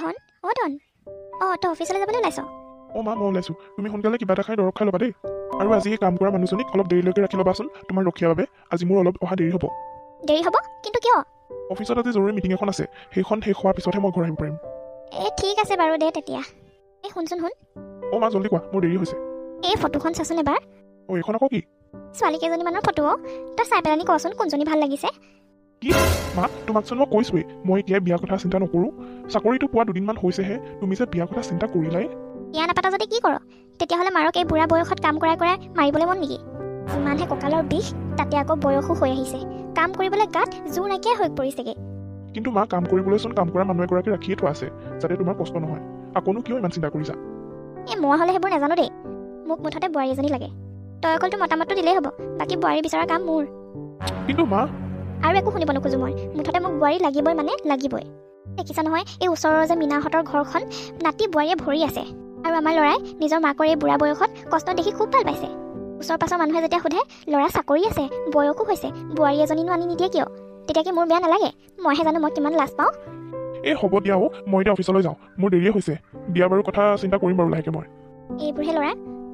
ধন ধন তই অফিচলৈ যাবলৈ ওলাইছ? মা মই ওলাইছোঁ। তুমি সোনকালে কিবা এটা খাই দৰৱ খাই ল'বা দেই। আৰু আজি এই কাম কৰা মানুহজনীক অলপ দেৰিলৈকে ৰাখি ল'বাচোন তোমাৰ ৰখীয়াৰ বাবে। আজি মোৰ অলপ অহা দেৰি হ'ব। দেৰি হ'ব? কিন্তু কিয়? অফিচত আজি জৰুৰী মিটিং এখন আছে, সেইখন শেষ হোৱাৰ পিছতহে মই ঘৰ আহিব পাৰিম। ঠিক আছে বাৰু দে তেতিয়া। শুন মা জল্দি কোৱা, মোৰ দেৰি হৈছে। এই ফটোখন চাচোন এবাৰ। এইখন আকৌ কি? ছোৱালী কেইজনীমানৰ ফটো। তই চাই পেলানি কচোন কোনজনী ভাল লাগিছে। কি মা, তোমাকচোন মই কৈছোৱেই মই এতিয়া বিয়াৰ কথা চিন্তা নকৰোঁ। চাকৰিটো পোৱা দুদিনমান হৈছেহে, তুমি যে বিয়াৰ কথা চিন্তা কৰিলাই। বিয়া নাপাতা যদি কি কৰ? তেতিয়াহ'লে মাৰক এই বুঢ়া বয়সত কাম কৰাই মাৰিবলৈ মন নেকি? ইমানহে কঁকালৰ বিষ, তাতে আকৌ বয়সো হৈ আহিছে। কাম কৰিবলৈ গাত জোৰ নাইকিয়া হৈ পৰিছেগে। কিন্তু মা, কাম কৰিবলৈচোন কাম কৰা মানুহ এগৰাকী ৰাখিয়ে থোৱা আছে, যাতে তোমাৰ কষ্ট নহয়। আকৌনো কিয় ইমান চিন্তা কৰিছা? মই হ'লে সেইবোৰ নাজানো দেই। মোক মুঠতে বোৱাৰী এজনী লাগে। তই অকল তোৰ মতামতটো দিলেই হ'ব, বাকী বোৱাৰী বিচৰা কাম মোৰ। কিন্তু মা, আৰু একো শুনিব নোখোজো মই। মুঠতে মোক বোৱাৰী লাগিবই মানে লাগিবই। দেখিছা নহয় এই ওচৰৰ যে মীনাহঁতৰ ঘৰখন নাতি বোৱাৰীয়ে ভৰি আছে। আৰু আমাৰ ল'ৰাই নিজৰ মাকৰ এই বুঢ়া বয়সত কষ্ট দেখি খুব ভাল পাইছে। ওচৰ পাছৰ মানুহে যেতিয়া সোধে ল'ৰা চাকৰি আছে, বয়সো হৈছে, বোৱাৰী এজনীনো আনি নিদিয়ে কিয়? তেতিয়া কি মোৰ বেয়া নালাগে? মইহে জানো মই কিমান লাজ পাওঁ। হ'ব দিয়া মই এতিয়া অফিচলৈ যাওঁ, মোৰ দেৰিয়ে হৈছে। বিয়া বাৰু কথা চিন্তা কৰিম বাৰু লাহেকে মই। এইবোৰহে ল'ৰা,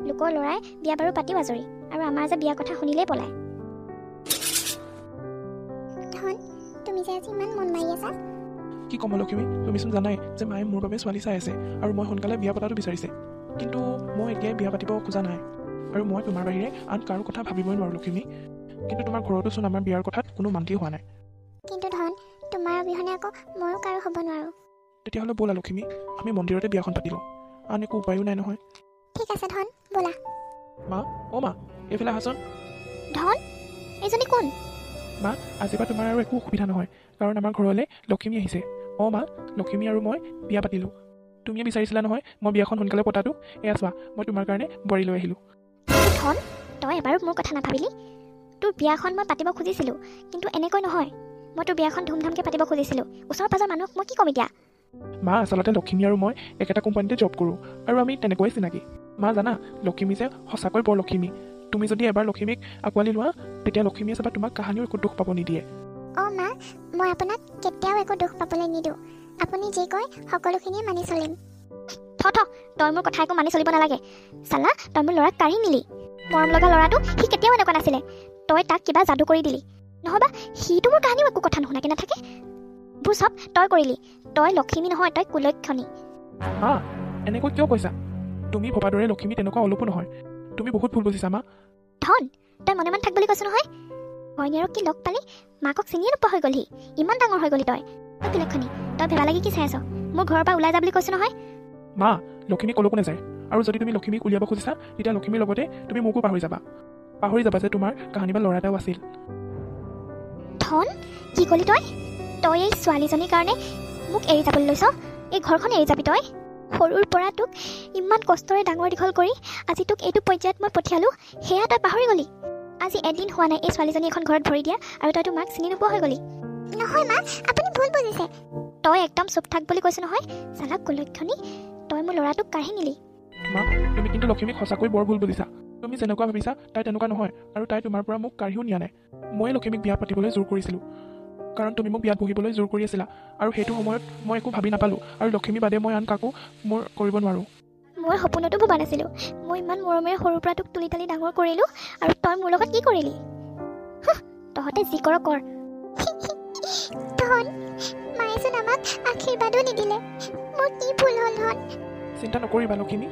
লোকৰ ল'ৰাই বিয়া বাৰু পাতিও আজৰি, আৰু আমাৰ যে বিয়া কথা শুনিলেই পলায়। ধন, তুমি যে আজি ইমান মন মাৰি আছা। কি ক'ম লক্ষ্মী, তুমিচোন জানাই যে মায়ে মোৰ বাবে ছোৱালী চাই আছে আৰু মই সোনকালে বিয়া পতাটো বিচাৰিছে। কিন্তু মই এতিয়াই বিয়া পাতিব খোজা নাই, আৰু মই তোমাৰ বাহিৰে আন কাৰো কথা ভাবিবই নোৱাৰোঁ লক্ষ্মী। কিন্তু তোমাৰ ঘৰতোচোন আমাৰ বিয়াৰ কথাত কোনো মান্তি হোৱা নাই। কিন্তু ধন, তোমাৰ অবিহনে আকৌ ময়ো কাৰো হ'ব নোৱাৰোঁ। তেতিয়াহ'লে ব'লা লক্ষ্মী, আমি মন্দিৰতে বিয়াখন পাতি লওঁ। আন একো উপায়ো নাই নহয়। ঠিক আছে ধন, ব'লা। মা, মা, এইফালে আহাচোন। ধন, এইজনী কোন? মা, আজিৰ পৰা তোমাৰ আৰু একো অসুবিধা নহয়, কাৰণ আমাৰ ঘৰলৈ লক্ষ্মী আহিছে। মা, লক্ষ্মী আৰু মই বিয়া পাতিলোঁ। তুমিয়ে বিচাৰিছিলা নহয় মই বিয়াখন সোনকালে পতাটো। এয়া চোৱা, মই তোমাৰ কাৰণে বোৱাৰী লৈ আহিলোঁ। ধন, তই এবাৰো মোৰ কথা নাভাবিলি? তোৰ বিয়াখন মই পাতিব খুজিছিলোঁ, কিন্তু এনেকৈ নহয়। মই তোৰ বিয়াখন ধুমধামকৈ পাতিব খুজিছিলোঁ। ওচৰ পাজৰ মানুহক মই কি ক'ম এতিয়া? মা, আচলতে লক্ষ্মী আৰু মই একেটা কোম্পানীতে জব কৰোঁ, আৰু আমি তেনেকৈয়ে চিনাকি। মা জানা, লক্ষ্মী যে সঁচাকৈ বৰ লক্ষ্মী। তুমি যদি এবাৰ লক্ষ্মীক আঁকোৱালি লোৱা, তেতিয়া লক্ষ্মীয়ে চাবা তোমাক কাহানিও একো দুখ পাব নিদিয়ে। মা, মই আপোনাক কেতিয়াও একো দুখ পাবলৈ নিদিওঁ। আপুনি যি কয় সকলোখিনিয়ে মানি চলিম। তই মোৰ কথা একো মানি চলিব নালাগে। চালা, তই মোৰ ল'ৰাক কাঢ়ি নিলি। মৰম লগা ল'ৰাটো সি কেতিয়াও এনেকুৱা নাছিলে। তই তাক কিবা যাদু কৰি দিলি, নহবা সিটো মোৰ কাহানিও একো কথা নুশুনাকে নাথাকে। এইবোৰ চব তই কৰিলি। তই লক্ষ্মী নহয়, তই কুলক্ষণী। মা, এনেকৈ কিয় কৈছা? তুমি ভবাৰ দৰে লক্ষ্মী তেনেকুৱা অলপো নহয়। তুমি বহুত ভুল বুজিছা মা। ধন, তই মনে মনে থাক বুলি কৈছো নহয়। ঘৈণীয়েৰক কি লগ পালি মাকক চিনিয়ে নোপোৱা হৈ গ'লহি। ইমান ডাঙৰ হৈ গ'লি তই কুলক্ষণী। তই ভেবা লাগি কি চাই আছ? মোৰ ঘৰৰ পৰা ওলাই যা বুলি কৈছো নহয়। মা, লক্ষ্মী কলৈকো নাযায়, আৰু যদি তুমি লক্ষ্মীক উলিয়াব খুজিছা, তেতিয়া লক্ষ্মীৰ লগতে তুমি মোকো পাহৰি যাবা যে তোমাৰ কাহানি বা ল'ৰা এটাও আছিল। ধন, কি ক'লি তই? তই এই ছোৱালীজনীৰ কাৰণে মোক এৰি যাবলৈ লৈছ? এই ঘৰখন এৰি যাবি তই? সৰুৰ পৰা তোক ইমান কষ্টৰে ডাঙৰ দীঘল কৰি আজি তোক এইটো পৰ্যায়ত মই পঠিয়ালোঁ, সেয়া তই পাহৰি গ'লি? আজি এদিন হোৱা নাই এই ছোৱালীজনী এখন ঘৰত ভৰি দিয়া, আৰু তই তোৰ মাক চিনি নোপোৱা হৈ গ'লি। নহয় মা, আপুনি ভুল বুজিছে। তই একদম চুপ থাক বুলি কৈছো নহয়। চালা কুলক্ষণী, তই মোৰ ল'ৰাটোক কাঢ়ি নিলি। মা, তুমি কিন্তু লক্ষ্মীক সঁচাকৈ বৰ ভুল বুজিছা। তুমি যেনেকুৱা ভাবিছা তাই তেনেকুৱা নহয়, আৰু তাই তোমাৰ পৰা মোক কাঢ়িও নিয়া নাই। ময়ে লক্ষ্মীক বিয়া পাতিবলৈ জোৰ কৰিছিলোঁ, কাৰণ তুমি মোক বিয়াত বহিবলৈ জোৰ কৰি আছিলা, আৰু সেইটো সময়ত মই একো ভাবি নাপালোঁ, আৰু লক্ষ্মী বাদে মই আন কাকো মোৰ কৰিব নোৱাৰোঁ। মই সপোনতো ভবা নাছিলোঁ। মই ইমান মৰমেৰে সৰুৰ পৰা তোক তুলি তালি ডাঙৰ কৰিলোঁ, আৰু তই মোৰ লগত কি কৰিলি? তহঁতে যি কৰ কৰ। ধন, মায়েচোন আমাক আশীৰ্বাদো নিদিলে। মোৰ কি ভুল হ'ল ধন? চিন্তা নকৰিবা লক্ষ্মী,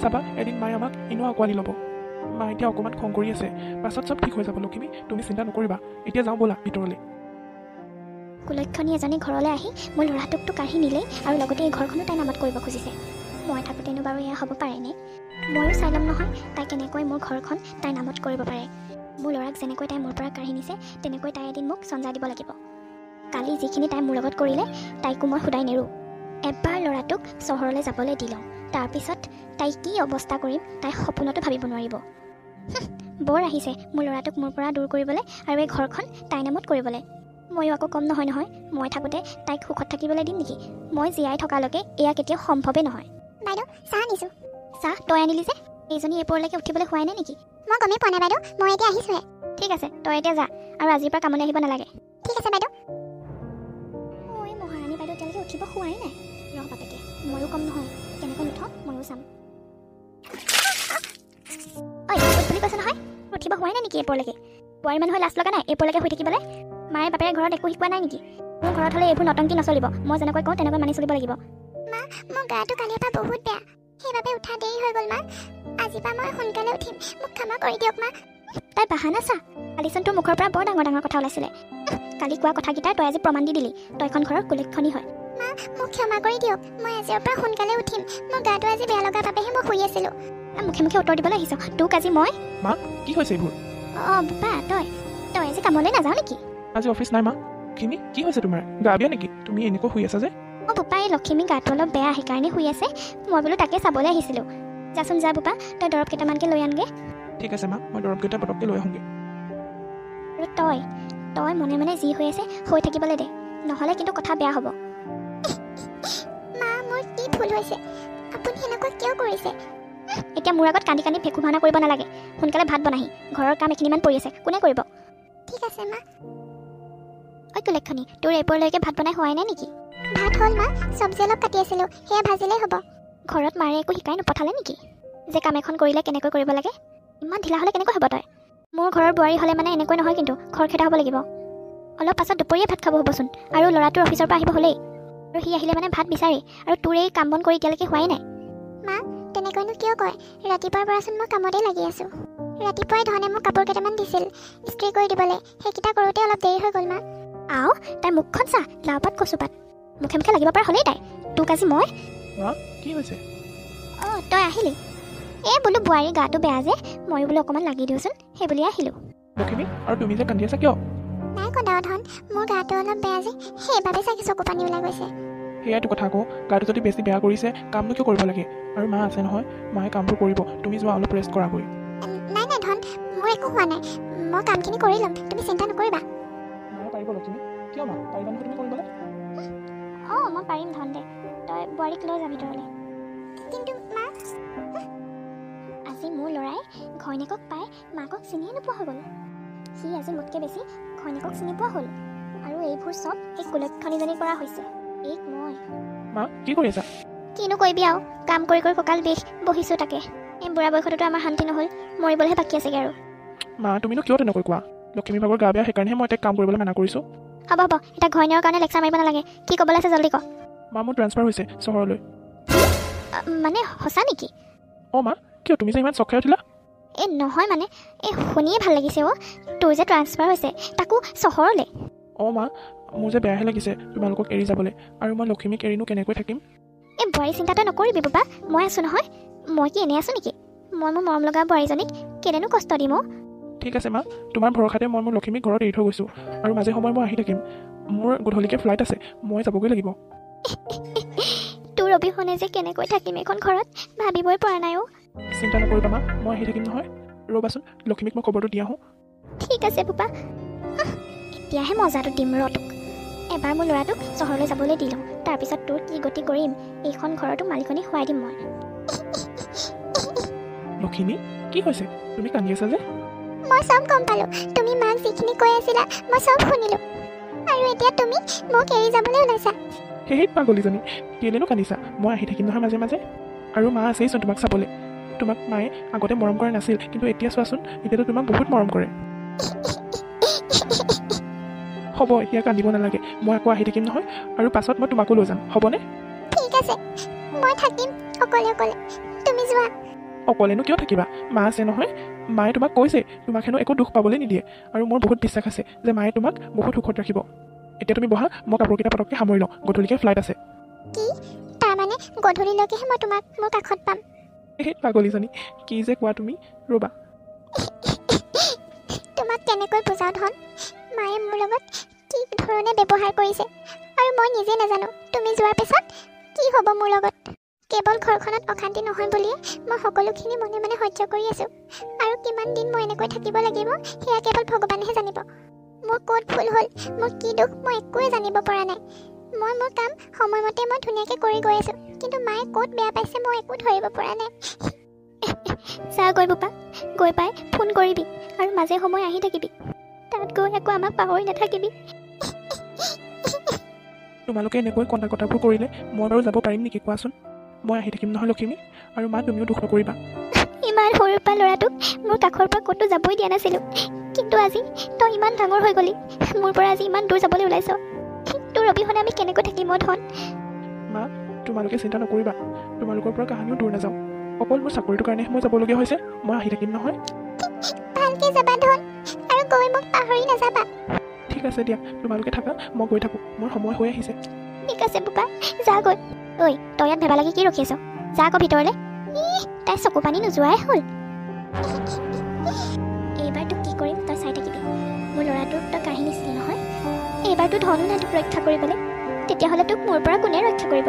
চাবা এদিন মায়ে আমাক এনেও আঁকোৱালি ল'ব। মা এতিয়া অকণমান খং কৰি আছে, পাছত চব ঠিক হৈ যাব লক্ষ্মী, তুমি চিন্তা নকৰিবা। এতিয়া যাওঁ ব'লা ভিতৰলৈ। কুলক্ষণী এজনী ঘৰলৈ আহি মোৰ ল'ৰাটোকতো কাঢ়ি নিলেই, আৰু লগতে এই ঘৰখনো তাই নামত কৰিব খুজিছে। মই থাকোঁতেনো বাৰু এয়া হ'ব পাৰেনে? ময়ো চাই ল'ম নহয় তাই কেনেকৈ মোৰ ঘৰখন তাইৰ নামত কৰিব পাৰে। মোৰ ল'ৰাক যেনেকৈ তাই মোৰ পৰা কাঢ়ি নিছে, তেনেকৈ তাই এদিন মোক চঞ্জা দিব লাগিব। কালি যিখিনি তাই মোৰ লগত কৰিলে, তাইকো মই শুদাই নেৰোঁ। এবাৰ ল'ৰাটোক চহৰলৈ যাবলৈ দি লওঁ, তাৰপিছত তাই কি অৱস্থা কৰিম তাই সপোনতো ভাবিব নোৱাৰিব। বৰ আহিছে মোৰ ল'ৰাটোক মোৰ পৰা দূৰ কৰিবলৈ, আৰু এই ঘৰখন তাইৰ নামত কৰিবলৈ। ময়ো আকৌ কম নহয় নহয়। মই থাকোঁতে তাইক সুখত থাকিবলৈ দিম নেকি? মই জীয়াই থকালৈকে এয়া কেতিয়াও সম্ভৱেই নহয়। বাইদেউ, চাহ আনিছোঁ। চাহ তই আনিলি যে? এইজনী এপৰলৈকে উঠিবলৈ হোৱাই নাই নেকি? মই গমেই পোৱা নাই বাইদেউ, মই এতিয়া আহিছোঁহে। ঠিক আছে, তই এতিয়া যা, আৰু আজিৰ পৰা কামলৈ আহিব নালাগে। ঠিক আছে বাইদেউ। ঐ মহাৰাণী বাইদেউ এতিয়ালৈকে উঠিব হোৱাই নাই। ৰহ বাপেকে ময়ো কম নহয় কেনেকৈ নুঠ ময়ো চাম ঐ উঠ বুলি কৈছে নহয় উঠিব হোৱাই নাই নেকি এপৰলৈকে বোৱাৰী মানুহে লাজ লগা নাই এপৰলৈকে শুই থাকিবলৈ মায়ে বাপেৰে ঘৰত একো শিকোৱা নাই নেকি মোৰ ঘৰত হ'লে এইবোৰ নটংকি নচলিব মই যেনেকৈ কওঁ তেনেকৈ মানি চলিব লাগিব মা মোৰ গাটো কালিৰ পৰা বহুত বেয়া সেইবাবে উঠা দেৰি হৈ গ'ল মা আজিৰ পৰা মই সোনকালে উঠিম মোক ক্ষমা কৰি দিয়ক মা তাই বাহানা চা কালিচোন তোৰ মুখৰ পৰা বৰ ডাঙৰ ডাঙৰ কথা ওলাইছিলে কালি কোৱা কথাকেইটাৰ তই আজি প্ৰমাণ দি দিলি তই এখন ঘৰৰ কুলক্ষণী হয় মা মোক ক্ষমা কৰি দিয়ক মই আজিৰ পৰা সোনকালে উঠিম মোৰ গাটো আজি বেয়া লগাৰ বাবেহে মই শুই আছিলোঁ মুখে মুখে উত্তৰ দিবলৈ আহিছ তোক আজি মই মা কি হৈছে এইবোৰ অঁ বাবা তই আজি কামলৈ নাযাওঁ নেকি আজি অফিচ নাই মা লক্ষিমী কি হৈছে তোমাৰ গা বেয়া নেকি তুমি এনেকৈ শুই আছা যে অঁ বোপা এই লক্ষিমী গাটো অলপ বেয়া সেইকাৰণে শুই আছে মই বোলো তাকে চাবলৈ আহিছিলোঁ যাচোন যা বোপা তই দৰৱ কেইটামানকৈ লৈ আনগে ঠিক আছে মা মই দৰৱকেইটা পটককৈ লৈ আহোঁগৈ আৰু তই মনে মনে যি হৈ আছে হৈ থাকিবলৈ দে নহ'লে কিন্তু কথা বেয়া হ'ব মা মোৰ কি ভুল হৈছে আপুনি এনেকুৱা কিয় কৰিছে এতিয়া মোৰ আগত কান্দি কান্দি ভেকু ভাওনা কৰিব নালাগে সোনকালে ভাত বনাহি ঘৰৰ কাম এইখিনিমান পৰি আছে কোনে কৰিব ঠিক আছে মা ঐ কুলক্ষণী তোৰ এপৰলৈকে ভাত বনাই হোৱাই নাই নেকি ভাত হ'ল মা চব্জি অলপ কাটি আছিলোঁ সেয়া ভাজিলেই হ'ব ঘৰত মাৰে একো শিকাই নপঠালে নেকি যে কাম এখন কৰিলে কেনেকৈ কৰিব লাগে ইমান ঢিলা হ'লে কেনেকৈ হ'ব তই মোৰ ঘৰৰ বোৱাৰী হ'লে মানে এনেকৈ নহয় কিন্তু খৰখেদা হ'ব লাগিব অলপ পাছত দুপৰীয়া ভাত খাব হ'বচোন আৰু ল'ৰাটোৰ অফিচৰ পৰা আহিব হ'লেই আৰু সি আহিলে মানে ভাত বিচাৰি আৰু তোৰ এই কাম বন কৰি এতিয়ালৈকে হোৱাই নাই মা তেনেকৈনো কিয় কয় ৰাতিপুৱাৰ পৰাচোন মই কামতেই লাগি আছোঁ ৰাতিপুৱাই ধনে মোক কাপোৰ কেইটামান দিছিল ইস্ত্ৰি কৰি দিবলৈ সেইকেইটা কৰোঁতে অলপ দেৰি হৈ গ'ল মা আও তাই মুখখন চা লাও পাত কচু পাত মুখে মুখে লাগিব পৰা হ'লেই তাই তোক আজি মই মা কি হৈছে অঁ তই আহিলি এই বোলো বোৱাৰী গাটো বেয়া যে ময়ো বোলো অকণমান লাগি দিওঁচোন সেই বুলিয়ে আহিলোঁ লক্ষিমী আৰু তুমি যে কান্দি আছা কিয় নাই কন্দা ধন মোৰ গাটো অলপ বেয়া যে সেইবাবে চাগে চকু পানী ওলাই গৈছে সেয়াইতো কথা আকৌ গাটো যদি বেছি বেয়া কৰিছে কামনো কিয় কৰিব লাগে আৰু মা আছে নহয় মায়ে কামবোৰ কৰিব তুমি যোৱা অলপ ৰেষ্ট কৰাগৈ নাই ধন মোৰ একো হোৱা নাই মই কামখিনি কৰি ল'ম তুমি চিন্তা নকৰিবা মায়ে পাৰিব লক্ষিমী কিয় মা পাৰিবা নহয় তুমি কৰিবলৈ অঁ মই পাৰিম ধন দে তই বোৱাৰীক লৈ যাবি ভিতৰলৈ কিন্তু মা আজি মোৰ ল'ৰাই ঘৈণীয়েকক পাই মাকক চিনিয়ে নোপোৱা হৈ গ'ল সি আজি মোতকৈ বেছি ঘৈণীয়েকক চিনি পোৱা হ'ল আৰু এইবোৰ চব সেই কুলক্ষণীজনী কৰা হৈছে এইক মই মা কি কৰি আছা কিনো কৰিবি আৰু কাম কৰি কৰি কঁকাল বিষ বহিছোঁ তাকে এই বুঢ়া বয়সতো আমাৰ শান্তি নহ'ল মৰিবলৈহে বাকী আছেগৈ আৰু মা তুমিনো কিয় তেনেকৈ কোৱা লক্ষিমী ভাগৰ গা বেয়া সেইকাৰণেহে মই তাইক কাম কৰিবলৈ মানা কৰিছোঁ হ'ব এতিয়া ঘৈণীয়েকৰ কাৰণে লেকচাৰ মাৰিব নালাগে কি ক'বলৈ আছে জল্দি ক মা মোৰ ট্ৰেন্সফাৰ হৈছে চহৰলৈ মানে সঁচা নেকি অঁ মা কিয় তুমি যে ইমান চখ খাই উঠিলা এই নহয় মানে এই শুনিয়ে ভাল লাগিছে অ' তোৰ যে ট্ৰান্সফাৰ হৈছে তাকো চহৰলৈ অঁ মা মোৰ যে বেয়াহে লাগিছে তোমালোকক এৰি যাবলৈ আৰু মই লক্ষিমীক এৰিনো কেনেকৈ থাকিম এই বোৱাৰী চিন্তাটো নকৰিবি বাবা মই আছোঁ নহয় মই কি এনেই আছোঁ নেকি মই মোৰ মৰম লগা বোৱাৰীজনীক কেলেনো কষ্ট দিম অ' ঠিক আছে মা তোমাৰ ভৰসাতে মই মোৰ লক্ষিমীক ঘৰত এৰি থৈ গৈছোঁ আৰু মাজে সময়ে মই আহি থাকিম মোৰ গধূলিকৈ ফ্লাইট আছে মই যাবগৈ লাগিব তোৰ অবিহনে যে কেনেকৈ থাকিম এইখন ঘৰত ভাবিবই পৰা নাই অ' চিন্তা নকৰিবা মা মই আহি থাকিম নহয় ৰ'বাচোন লক্ষিমীক মই খবৰটো দি আহোঁ ঠিক আছে বাবা এতিয়াহে মজাটো দিম ৰ তোক এবাৰ মোৰ ল'ৰাটোক চহৰলৈ যাবলৈ দি লওঁ তাৰপিছত তোৰ কি গতি কৰিম এইখন ঘৰতো মালিকনী খুৱাই দিম মই লক্ষিমী কি হৈছে তুমি কান্দি আছা যে মই চব গম পালোঁ তুমি মাক যিখিনি কৈ আছিলা মই চব শুনিলোঁ আৰু এতিয়া তুমি মোক এৰি যাবলৈ ওলাইছা সেই পাগলীজনী কেলেনো কান্দিছা মই আহি থাকিম নহয় মাজে মাজে আৰু মা আছেইচোন তোমাক চাবলৈ তোমাক মায়ে আগতে মৰম কৰা নাছিল কিন্তু এতিয়া চোৱাচোন এতিয়াতো তোমাক বহুত মৰম কৰে হ'ব এতিয়া কান্দিব নালাগে মই আকৌ আহি থাকিম নহয় আৰু পাছত মই তোমাকো লৈ যাম হ'বনে ঠিক আছে মই থাকিম অকলে অকলে তুমি যোৱা অকলেনো কিয় থাকিবা মা আছে নহয় মায়ে তোমাক কৈছে তোমাক হেনো একো দুখ পাবলৈ নিদিয়ে আৰু মোৰ বহুত বিশ্বাস আছে যে মায়ে তোমাক বহুত সুখত ৰাখিব এতিয়া তুমি বহা মই কাপোৰকেইটা পটককৈ সামৰি লওঁ গধূলিকৈ ফ্লাইট আছে কি তাৰমানে গধূলিলৈকেহে মই তোমাক মোৰ কাষত পাম সেই পাগলীজনী কি যে কোৱা তুমি ৰ'বা তোমাক কেনেকৈ বুজাওঁ ধন মায়ে মোৰ লগত কি ধৰণে ব্যৱহাৰ কৰিছে আৰু মই নিজে নাজানো তুমি যোৱাৰ পিছত কি হ'ব মোৰ লগত কেৱল ঘৰখনত অশান্তি নহয় বুলিয়ে মই সকলোখিনি মনে মনে সহ্য কৰি আছোঁ আৰু কিমান দিন মই এনেকৈ থাকিব লাগিব সেয়া কেৱল ভগৱানেহে জানিব মোৰ ক'ত ভুল হ'ল মোৰ কি দুখ মই একোৱে জানিব পৰা নাই মই মোৰ কাম সময়মতে মই ধুনীয়াকৈ কৰি গৈ আছোঁ কিন্তু মায়ে ক'ত বেয়া পাইছে মই একো ধৰিব পৰা নাই যা গৈ বোপা গৈ পাই ফোন কৰিবি আৰু মাজে সময়ে আহি থাকিবি তাত গৈ আকৌ আমাক পাহৰি নাথাকিবি তোমালোকে এনেকৈ কন্দা কথাবোৰ কৰিলে মই বাৰু যাব পাৰিম নেকি কোৱাচোন? মই আহি থাকিম নহয় লখিমী, আৰু মা তুমিও দুখ নকৰিবা। ইমান সৰুৰ পৰা ল'ৰাটোক মোৰ কাষৰ পৰা ক'তো যাবই দিয়া নাছিলোঁ, কিন্তু আজি তই ইমান ডাঙৰ হৈ গ'লি, মোৰ পৰা আজি ইমান দূৰ যাবলৈ ওলাইছ। তোৰ অবিহনে আমি কেনেকৈ থাকিম অ' ধন? মা তোমালোকে চিন্তা নকৰিবা, তোমালোকৰ পৰা কাহানিও দূৰ নাযাওঁ। অকল মোৰ চাকৰিটোৰ কাৰণেহে মই যাবলগীয়া হৈছে, মই আহি থাকিম নহয়। ভালকে যাবা ধন, আৰু গৈ মোক পাহৰি নাযাবা। ঠিক আছে দিয়া, তোমালোকে থাকা, মই গৈ থাকোঁ, মোৰ সময় হৈ আহিছে। ঠিক আছে বোপা, যা গৈ। ঐ তই ইয়াত ভেবা লাগি কি ৰখি আছ? যা আকৌ ভিতৰলৈ। তাই চকু পানী নোযোৱাই হ'ল। এইবাৰ তোক কি কৰিম তই চাই থাকিবি। মোৰ ল'ৰাটোক তই কাঢ়ি নিছিলি নহয়, এইবাৰতো ধনো নাই তোক ৰক্ষা কৰিবলৈ, তেতিয়াহ'লে তোক মোৰ পৰা কোনে ৰক্ষা কৰিব?